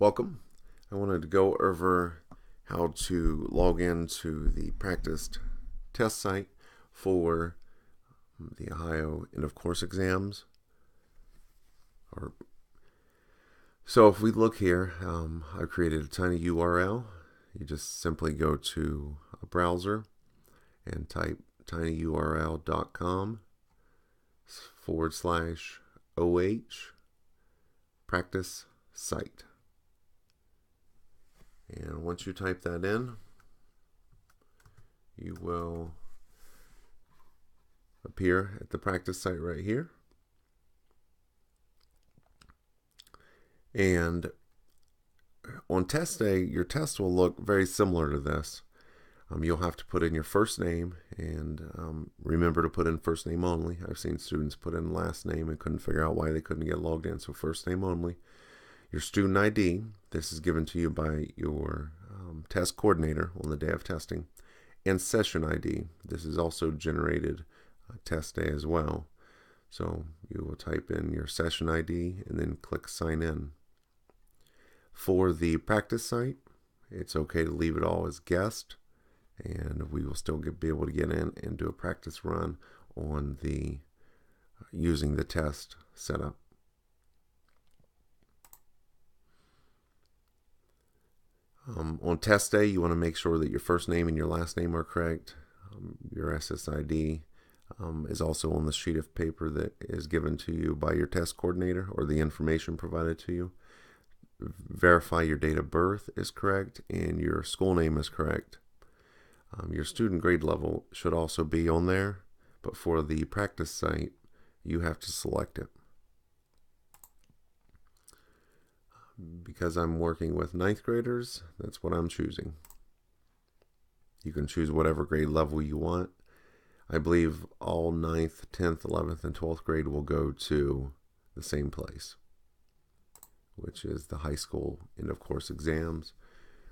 Welcome. I wanted to go over how to log into the practice test site for the Ohio end of course exams. So if we look here, I've created a tiny URL. You just simply go to a browser and type tinyurl.com/OH practice site. And once you type that in, you will appear at the practice site right here. And on test day, your test will look very similar to this. You'll have to put in your first name and remember to put in first name only. I've seen students put in last name and couldn't figure out why they couldn't get logged in, so first name only. Your student ID, this is given to you by your test coordinator on the day of testing. And session ID, this is also generated test day as well. So you will type in your session ID and then click sign in. For the practice site, it's okay to leave it all as guest, and we will still be able to get in and do a practice run on the using the test setup. On test day, you want to make sure that your first name and your last name are correct. Your SSID is also on the sheet of paper that is given to you by your test coordinator or the information provided to you. Verify your date of birth is correct and your school name is correct. Your student grade level should also be on there, but for the practice site, you have to select it. Because I'm working with 9th graders, that's what I'm choosing. You can choose whatever grade level you want. I believe all 9th, 10th, 11th, and 12th grade will go to the same place, which is the high school end of course exams.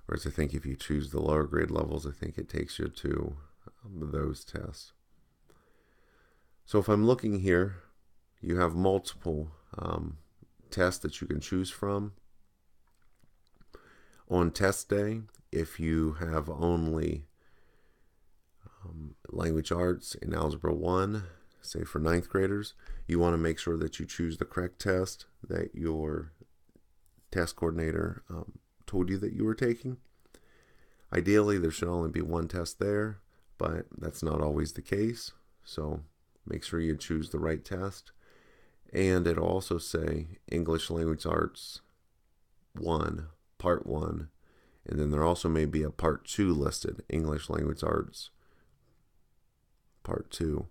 Whereas I think if you choose the lower grade levels, I think it takes you to those tests. So if I'm looking here, you have multiple tests that you can choose from. On test day, if you have only language arts and algebra 1, say for 9th graders, you want to make sure that you choose the correct test that your test coordinator told you that you were taking. Ideally, there should only be one test there, but that's not always the case. So make sure you choose the right test. And it'll also say English Language Arts 1, Part 1, and then there also may be a Part 2 listed, English Language Arts Part 2.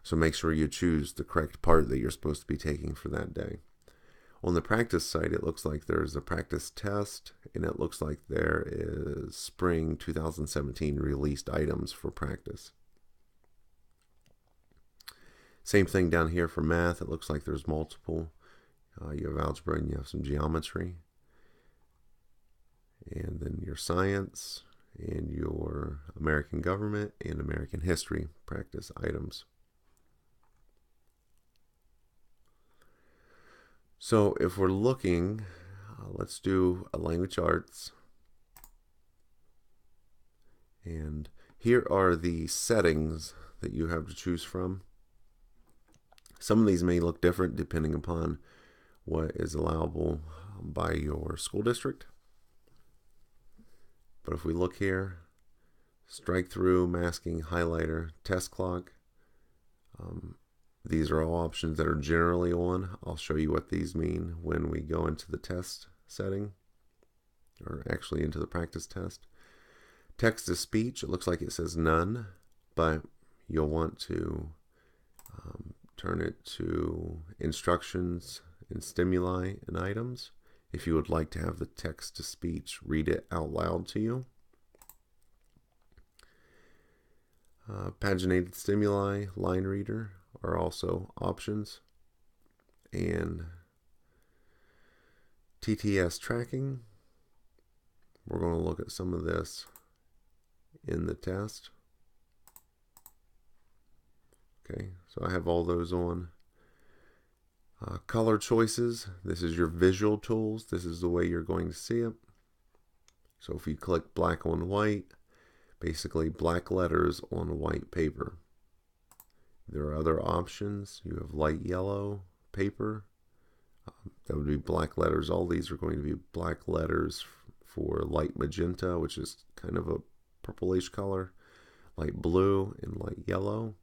So make sure you choose the correct part that you're supposed to be taking for that day. On the practice site, it looks like there's a practice test, and it looks like there is spring 2017 released items for practice. Same thing down here for math. It looks like there's multiple. You have algebra and you have some geometry. And then your science and your American government and American history practice items. So if we're looking, let's do a language arts. And here are the settings that you have to choose from. Some of these may look different depending upon what is allowable by your school district. But if we look here, strike through, masking, highlighter, test clock, these are all options that are generally on. I'll show you what these mean when we go into the test setting, or actually into the practice test. Text to speech, it looks like it says none, but you'll want to turn it to instructions and stimuli and items if you would like to have the text to speech read it out loud to you. Paginated stimuli, line reader are also options. And TTS tracking, we're going to look at some of this in the test. Okay, so I have all those on. Color choices. This is your visual tools. This is the way you're going to see it. So if you click black on white, basically black letters on white paper. There are other options. You have light yellow paper. That would be black letters. All these are going to be black letters for light magenta, which is kind of a purplish color, light blue, and light yellow.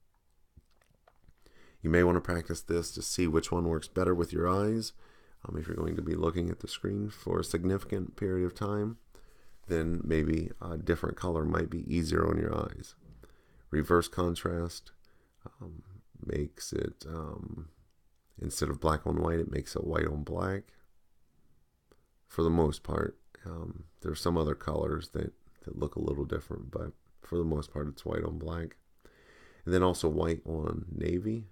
You may want to practice this to see which one works better with your eyes. If you're going to be looking at the screen for a significant period of time, then maybe a different color might be easier on your eyes. Reverse contrast makes it, instead of black on white, it makes it white on black. For the most part, there's some other colors that look a little different, but for the most part, it's white on black. And then also white on navy.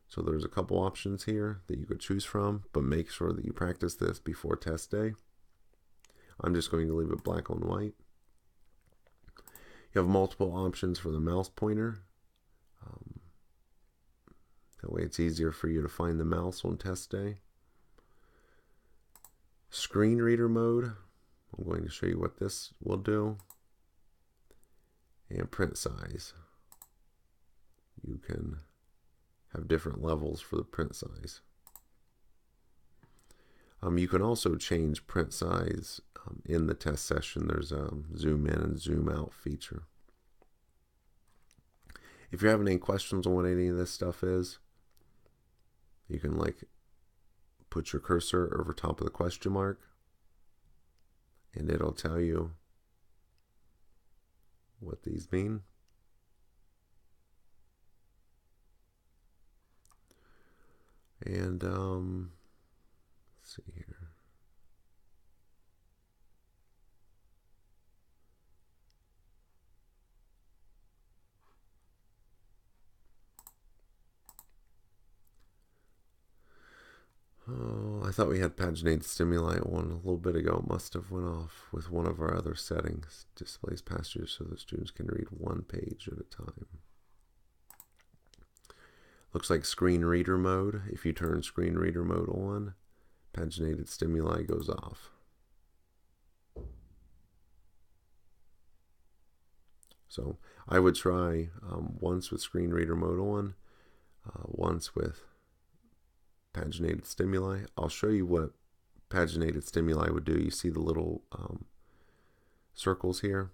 So there's a couple options here that you could choose from, but make sure that you practice this before test day. I'm just going to leave it black on white. You have multiple options for the mouse pointer. That way it's easier for you to find the mouse on test day. Screen reader mode. I'm going to show you what this will do. And print size. You can have different levels for the print size. You can also change print size in the test session. There's a zoom in and zoom out feature. If you're having any questions on what any of this stuff is, you can put your cursor over top of the question mark and it'll tell you what these mean. And let's see here. Oh, I thought we had paginated stimuli on a little bit ago. It must have went off with one of our other settings. Displays passages so the students can read one page at a time. Looks like screen reader mode. If you turn screen reader mode on, paginated stimuli goes off. So I would try once with screen reader mode on, once with paginated stimuli. I'll show you what paginated stimuli would do. You see the little circles here?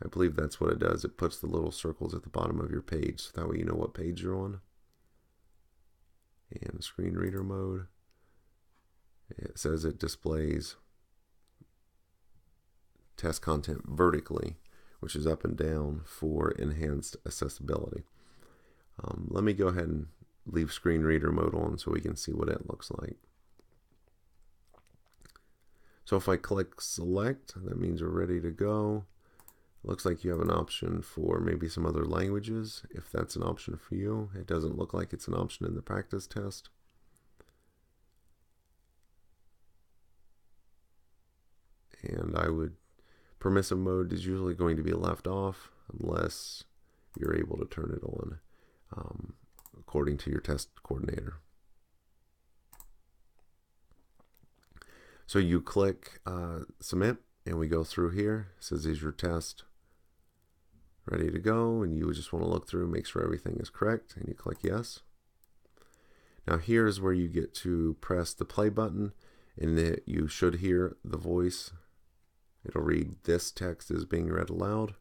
I believe that's what it does. It puts the little circles at the bottom of your page, so that way you know what page you're on. And screen reader mode, it says it displays test content vertically, which is up and down for enhanced accessibility. Let me go ahead and leave screen reader mode on so we can see what it looks like. So if I click select, that means we're ready to go. It looks like you have an option for maybe some other languages, if that's an option for you. It doesn't look like it's an option in the practice test. And permissive mode is usually going to be left off unless you're able to turn it on according to your test coordinator. So you click submit and we go through here. It says, is your test ready to go? And you just want to look through and make sure everything is correct, and you click yes. Now here is where you get to press the play button, and you should hear the voice. It'll read, this text is being read aloud.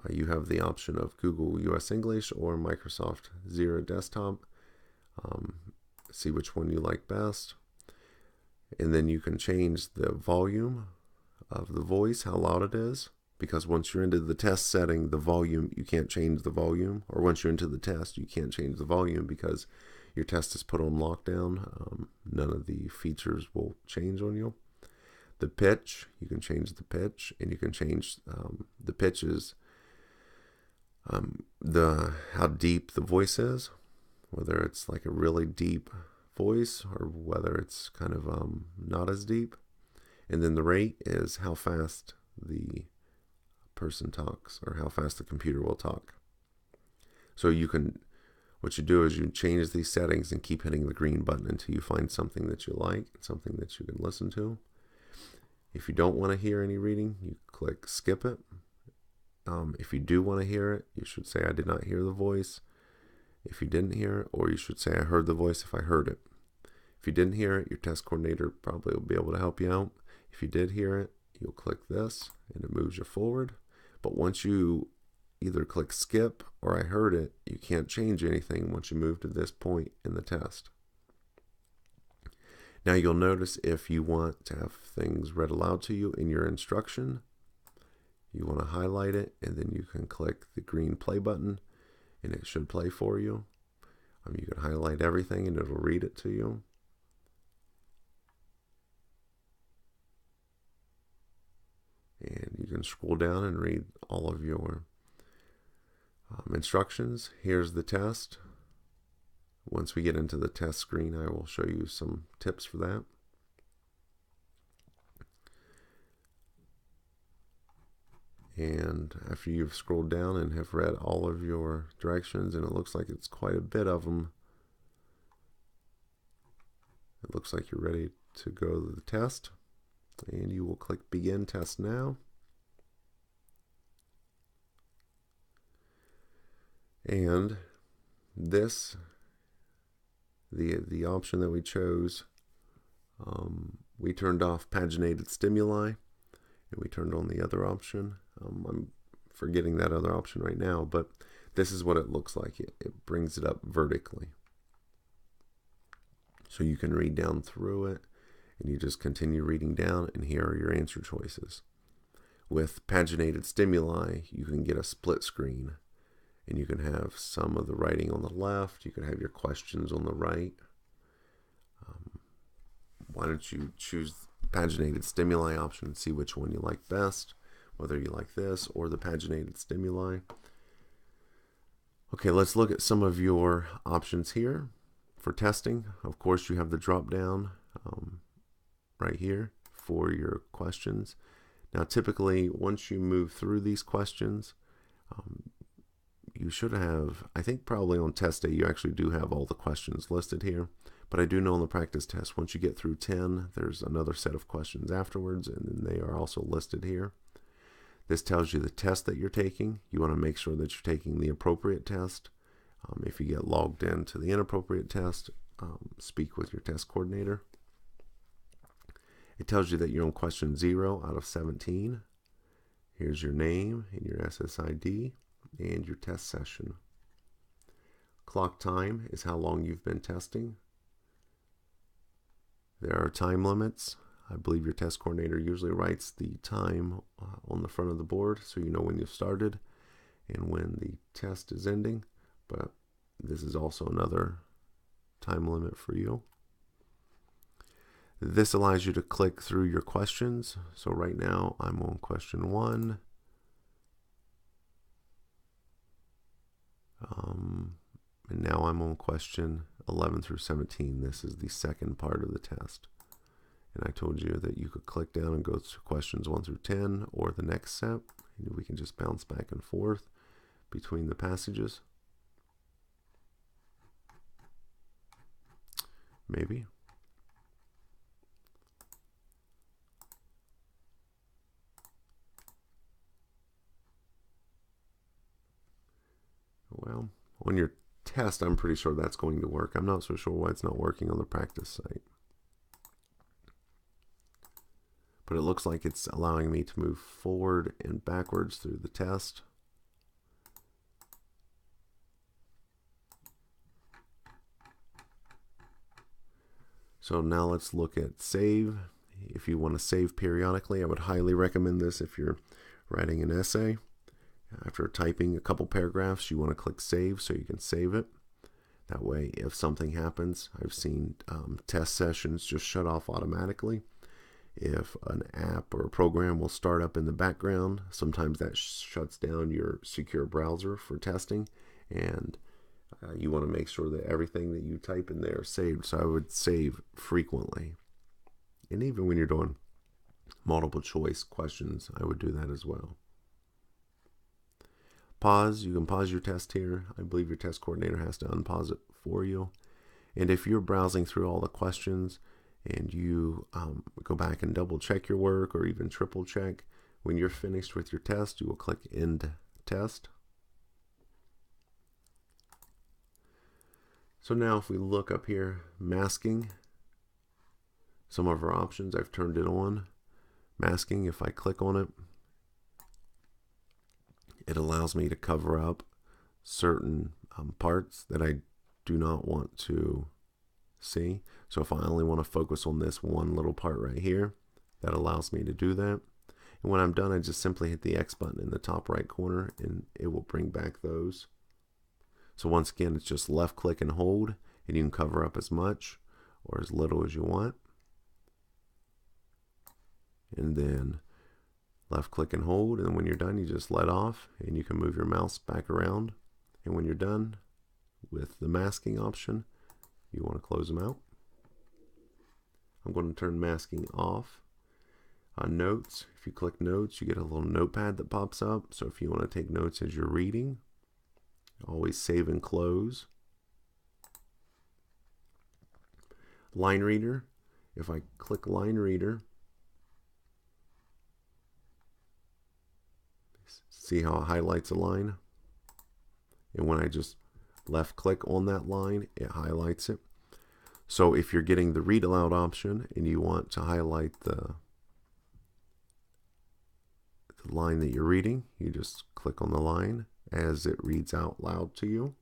You have the option of Google US English or Microsoft Zero Desktop. See which one you like best. And then you can change the volume of the voice, how loud it is, because once you're into the test setting, the volume, you can't change the volume, or once you're into the test, you can't change the volume because your test is put on lockdown. None of the features will change on you. The pitch, you can change the pitch, and you can change the pitches, how deep the voice is, whether it's like a really deep voice or whether it's kind of not as deep. And then the rate is how fast the person talks, or how fast the computer will talk. So you can, What you do is you change these settings and keep hitting the green button until you find something that you like, something that you can listen to. If you don't want to hear any reading, you click skip it. If you do want to hear it, you should say I did not hear the voice if you didn't hear it, or you should say I heard the voice if I heard it. If you didn't hear it, your test coordinator probably will be able to help you out. If you did hear it, you'll click this and it moves you forward. But once you either click skip or I heard it, you can't change anything once you move to this point in the test. Now you'll notice if you want to have things read aloud to you in your instruction, you want to highlight it and then you can click the green play button and it should play for you. You can highlight everything and it'll read it to you. And you can scroll down and read all of your instructions. Here's the test. Once we get into the test screen, I will show you some tips for that. And after you've scrolled down and have read all of your directions, and it looks like it's quite a bit of them, it looks like you're ready to go to the test. And you will click begin test now. And this, the option that we chose, we turned off paginated stimuli and we turned on the other option. I'm forgetting that other option right now, but this is what it looks like. It brings it up vertically. So you can read down through it and you just continue reading down, and here are your answer choices. With paginated stimuli, you can get a split screen and you can have some of the writing on the left, you can have your questions on the right. Why don't you choose the paginated stimuli option and see which one you like best, whether you like this or the paginated stimuli. Okay, let's look at some of your options here for testing. Of course, you have the drop down right here for your questions. Now, typically, once you move through these questions, you should have, I think probably on test day, you actually do have all the questions listed here. But I do know on the practice test, once you get through 10, there's another set of questions afterwards, and then they are also listed here. This tells you the test that you're taking. You want to make sure that you're taking the appropriate test. If you get logged into the inappropriate test, speak with your test coordinator. It tells you that you're on question 0 out of 17. Here's your name and your SSID and your test session. Clock time is how long you've been testing. There are time limits. I believe your test coordinator usually writes the time on the front of the board so you know when you've started and when the test is ending, but this is also another time limit for you. This allows you to click through your questions. So right now I'm on question 1. And now I'm on question 11 through 17. This is the second part of the test. And I told you that you could click down and go to questions 1 through 10 or the next step. And we can just bounce back and forth between the passages. Maybe. Well, on your test, I'm pretty sure that's going to work. I'm not so sure why it's not working on the practice site. But it looks like it's allowing me to move forward and backwards through the test. So now let's look at save. If you want to save periodically, I would highly recommend this if you're writing an essay. After typing a couple paragraphs, you want to click save so you can save it. That way, if something happens, I've seen test sessions just shut off automatically. If an app or a program will start up in the background, sometimes that shuts down your secure browser for testing, and you want to make sure that everything that you type in there is saved. So I would save frequently. And even when you're doing multiple choice questions, I would do that as well. Pause. You can pause your test here. I believe your test coordinator has to unpause it for you. And if you're browsing through all the questions and you go back and double check your work or even triple check, when you're finished with your test, you will click End Test. So now if we look up here, masking, some of our options, I've turned it on. Masking, if I click on it, it allows me to cover up certain parts that I do not want to see. So if I only want to focus on this one little part right here, that allows me to do that. And when I'm done, I just simply hit the X button in the top right corner and it will bring back those. So once again, it's just left click and hold, and you can cover up as much or as little as you want. And then left click and hold, and when you're done, you just let off and you can move your mouse back around. And when you're done with the masking option, you want to close them out. I'm going to turn masking off. Notes, if you click notes, you get a little notepad that pops up. So if you want to take notes as you're reading, always save and close. Line reader, if I click line reader, see how it highlights a line? And when I just left click on that line, it highlights it. So if you're getting the read aloud option and you want to highlight the line that you're reading, you just click on the line as it reads out loud to you.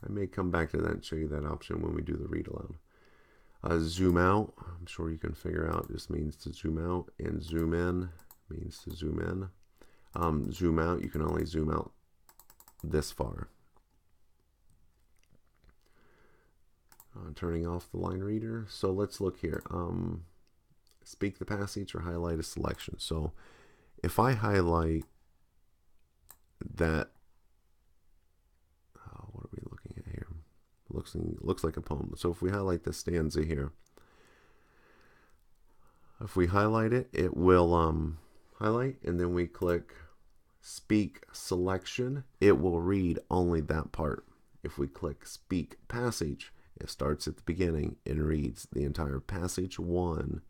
I may come back to that and show you that option when we do the read aloud. Zoom out, I'm sure you can figure out, just means to zoom out, and zoom in means to zoom in. Zoom out, you can only zoom out this far. Turning off the line reader. So let's look here. Speak the passage or highlight a selection. So if I highlight that, what are we looking at here? Looks like a poem. So if we highlight this stanza here, if we highlight it, it will highlight, and then we click speak selection, it will read only that part. If we click speak passage, it starts at the beginning and reads the entire passage 1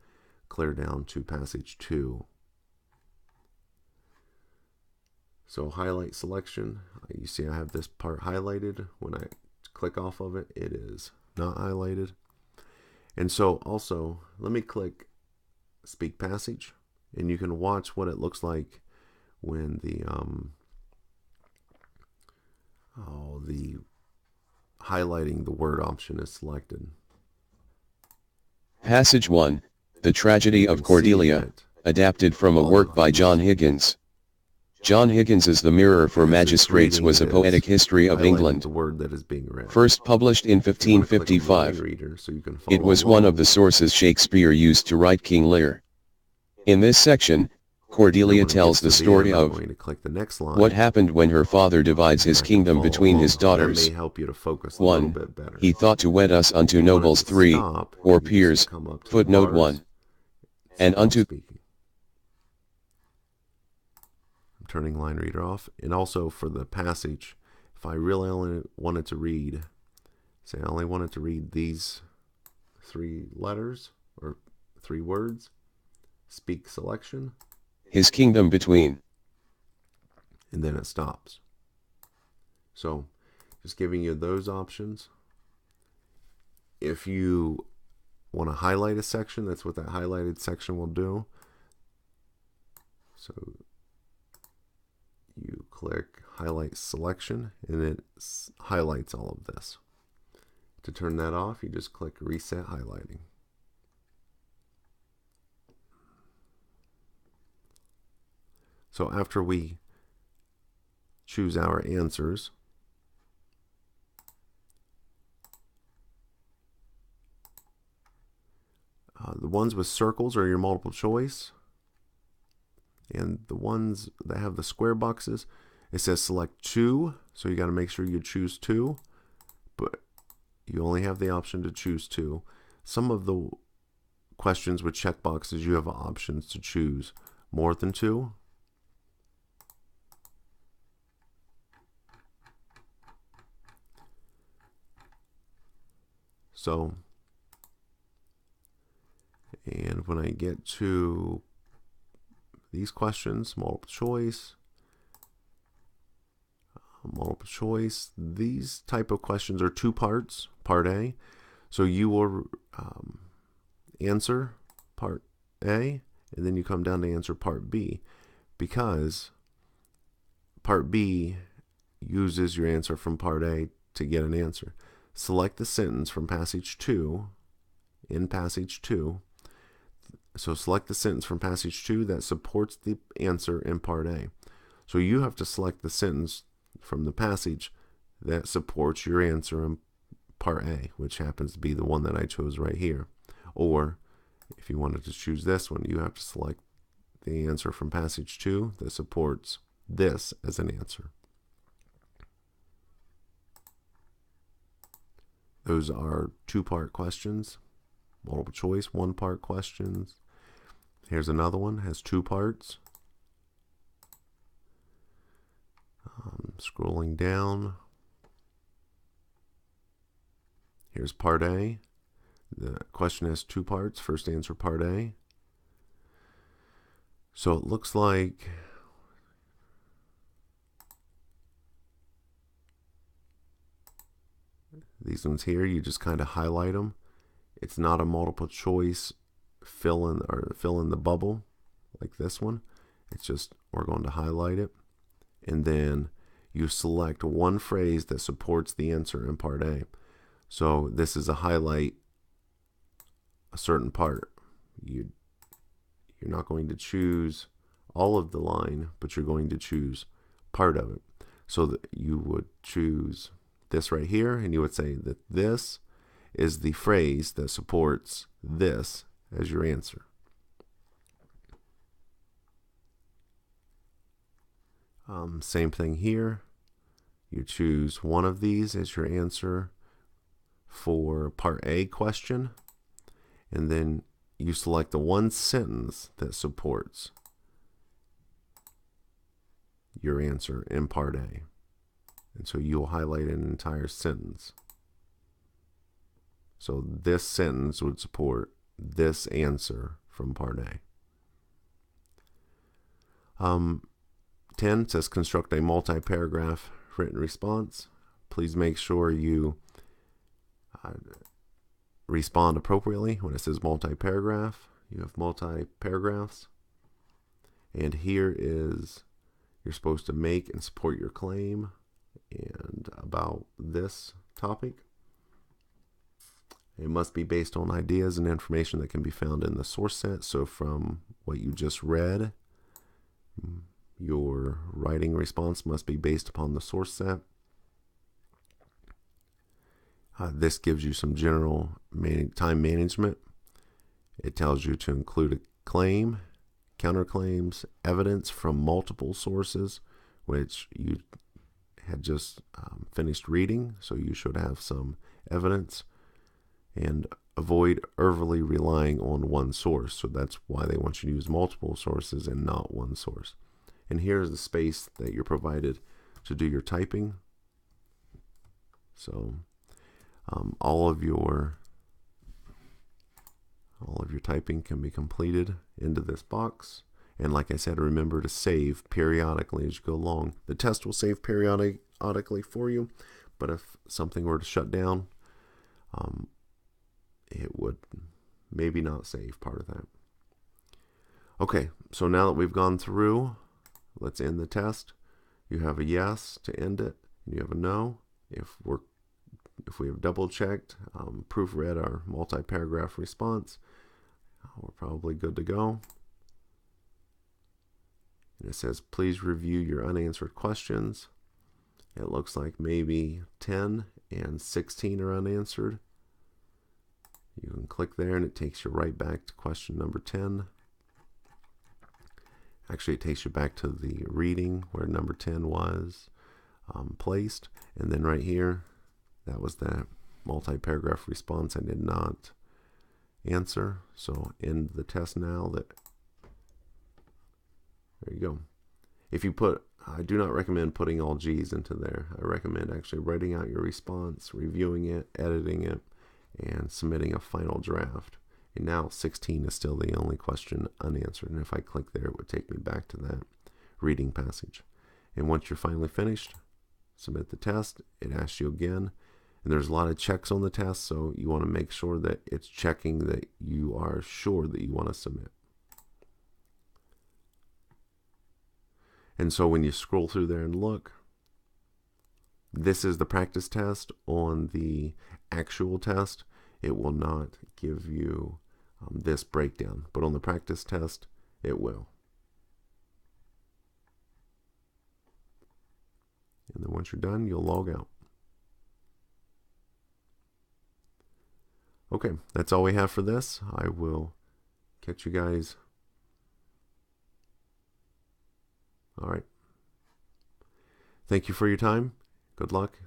clear down to passage 2. So highlight selection, you see I have this part highlighted. When I click off of it, it is not highlighted. And so also, let me click speak passage, and you can watch what it looks like when the highlighting the word option is selected. Passage 1, The Tragedy of Cordelia, adapted from a work by John Higgins. John Higgins's The Mirror for Magistrates was a poetic history of England. The word that is being read. First published in 1555, it was one of the sources Shakespeare used to write King Lear. In this section, Cordelia tells the story of what happened when her father divides his kingdom between his daughters. 1. He thought to wed us unto nobles 3, or peers, footnote 1, and unto... I'm turning line reader off. And also for the passage, if I really only wanted to read, say I only wanted to read these 3 letters, or 3 words, speak selection, his kingdom between, and then it stops. So just giving you those options. If you want to highlight a section, that's what that highlighted section will do. So you click highlight selection and it highlights all of this. To turn that off, you just click reset highlighting. So after we choose our answers, the ones with circles are your multiple choice, and the ones that have the square boxes, it says select 2, so you got to make sure you choose 2, but you only have the option to choose 2. Some of the questions with check boxes, you have options to choose more than 2. So, and when I get to these questions, multiple choice, these type of questions are two parts, part A. So you will answer part A, and then you come down to answer part B, because part B uses your answer from part A to get an answer. Select the sentence from passage 2 in passage 2. So select the sentence from passage 2 that supports the answer in part A. So you have to select the sentence from the passage that supports your answer in part A, which happens to be the one that I chose right here. Or if you wanted to choose this one, you have to select the answer from passage 2 that supports this as an answer. Those are two-part questions. Multiple choice, one-part questions. Here's another one, has two parts. Scrolling down. Here's part A. The question has two parts. First answer part A. So it looks like these ones here, you just kind of highlight them. It's not a multiple choice fill in the bubble like this one. It's just, we're going to highlight it, and then you select one phrase that supports the answer in part A. So this is a highlight a certain part. You're not going to choose all of the line, but you're going to choose part of it. So that you would choose this right here, and you would say that this is the phrase that supports this as your answer. Same thing here. You choose one of these as your answer for part A question, and then you select the one sentence that supports your answer in part A. And so you'll highlight an entire sentence. So this sentence would support this answer from part A. 10 says construct a multi-paragraph written response. Please make sure you respond appropriately. When it says multi-paragraph, you have multi-paragraphs. And here is, you're supposed to make and support your claim and about this topic. It must be based on ideas and information that can be found in the source set. So from what you just read, your writing response must be based upon the source set. This gives you some general time management. It tells you to include a claim, counterclaims, evidence from multiple sources, which you had just finished reading, so you should have some evidence, and avoid overly relying on one source. So that's why they want you to use multiple sources and not one source. And here's the space that you're provided to do your typing. So all of your typing can be completed into this box. And like I said, remember to save periodically as you go along. The test will save periodically for you, but if something were to shut down, it would maybe not save part of that. Okay, so now that we've gone through, let's end the test. You have a yes to end it, and you have a no. If we have double checked, proofread our multi-paragraph response, we're probably good to go. And it says, please review your unanswered questions. It looks like maybe 10 and 16 are unanswered. You can click there and it takes you right back to question number 10. Actually, it takes you back to the reading where number 10 was placed. And then right here, that was that multi-paragraph response I did not answer. So end the test now. There you go. If you put, I do not recommend putting all G's into there. I recommend actually writing out your response, reviewing it, editing it, and submitting a final draft. And now 16 is still the only question unanswered. And if I click there, it would take me back to that reading passage. And once you're finally finished, submit the test. It asks you again. And there's a lot of checks on the test, so you want to make sure that it's checking that you are sure that you want to submit. And so when you scroll through there and look, this is the practice test. On the actual test, it will not give you this breakdown, but on the practice test, it will. And then once you're done, you'll log out. Okay, that's all we have for this. I will catch you guys. All right. Thank you for your time. Good luck.